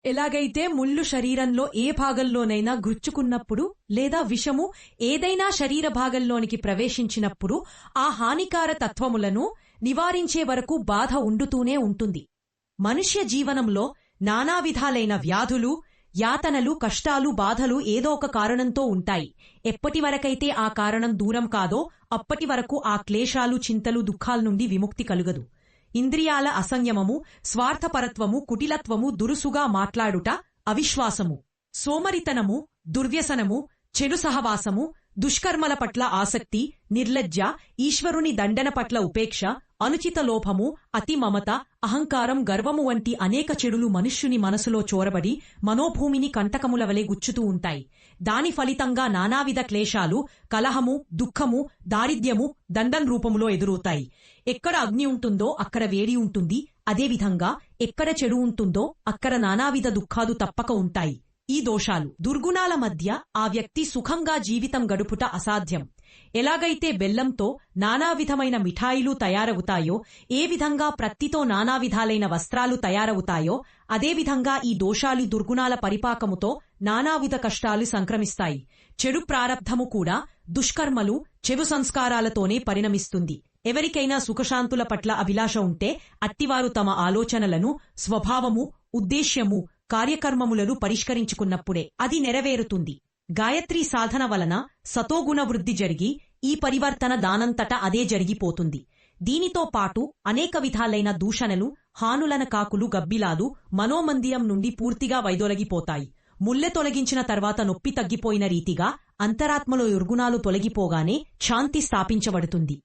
ఎలాగైతే ముళ్ళు శరీరంలో ఏ భాగంలోనైనా గుచ్చుకున్నప్పుడు లేదా విషము ఏదైనా శరీర భాగంలోనికి ప్రవేశించినప్పుడు ఆ హానికార తత్వములను నివారించే వరకు బాధ ఉండుతూనే ఉంటుంది. మనుష్య జీవనంలో నానావిధాలైన వ్యాధులు, యాతనలు, కష్టాలు, బాధలు ఏదో ఒక కారణంతో ఉంటాయి. ఎప్పటివరకైతే ఆ కారణం దూరం కాదో అప్పటి వరకు ఆ క్లేశాలు, చింతలు, దుఃఖాల నుండి విముక్తి కలుగదు. ఇంద్రియాల అసంయమము, స్వార్థపరత్వము, కుటిలత్వము, దురుసుగా మాట్లాడుట, అవిశ్వాసము, సోమరితనము, దుర్వ్యసనము, చెడు సహవాసము, దుష్కర్మల పట్ల ఆసక్తి, నిర్లజ్జ, ఈశ్వరుని దండన పట్ల ఉపేక్ష, అనుచిత లోభము, అతి మమత, అహంకారం, గర్వము వంటి అనేక చెడులు మనుష్యుని మనసులో చోరబడి మనోభూమిని కంటకముల వలె గుచ్చుతూ ఉంటాయి. దాని ఫలితంగా నానావిధ క్లేశాలు, కలహము, దుఃఖము, దారిద్ర్యము దండం రూపములో ఎదురవుతాయి. ఎక్కడ అగ్ని ఉంటుందో అక్కడ వేడి ఉంటుంది. అదేవిధంగా ఎక్కడ చెడు ఉంటుందో అక్కడ నానావిధ దుఃఖాలు తప్పక ఉంటాయి. ఈ దోషాలు, దుర్గుణాల మధ్య ఆ వ్యక్తి సుఖంగా జీవితం గడుపుట అసాధ్యం. ఎలాగైతే బెల్లంతో నానావిధమైన మిఠాయిలు తయారవుతాయో, ఏ విధంగా ప్రత్తితో నానావిధాలైన వస్త్రాలు తయారవుతాయో, అదేవిధంగా ఈ దోషాలు, దుర్గుణాల పరిపాకముతో నానావిధ కష్టాలు సంక్రమిస్తాయి. చెడు ప్రారబ్ధము కూడా దుష్కర్మలు, చెడు సంస్కారాలతోనే పరిణమిస్తుంది. ఎవరికైనా సుఖశాంతుల పట్ల అభిలాష ఉంటే అట్టివారు తమ ఆలోచనలను, స్వభావము, ఉద్దేశ్యము, కార్యకర్మములను పరిష్కరించుకున్నప్పుడే అది నెరవేరుతుంది. గాయత్రీ సాధన వలన సతోగుణ వృద్ధి జరిగి ఈ పరివర్తన దానంతట అదే జరిగిపోతుంది. దీనితో పాటు అనేక విధాలైన దూషణలు, హానులన కాకులు, గబ్బిలాలు మనోమందిరం నుండి పూర్తిగా వైదొలగిపోతాయి. ముల్లె తొలగించిన తర్వాత నొప్పి తగ్గిపోయిన రీతిగా అంతరాత్మలో దుర్గుణాలు తొలగిపోగానే శాంతి స్థాపించబడుతుంది.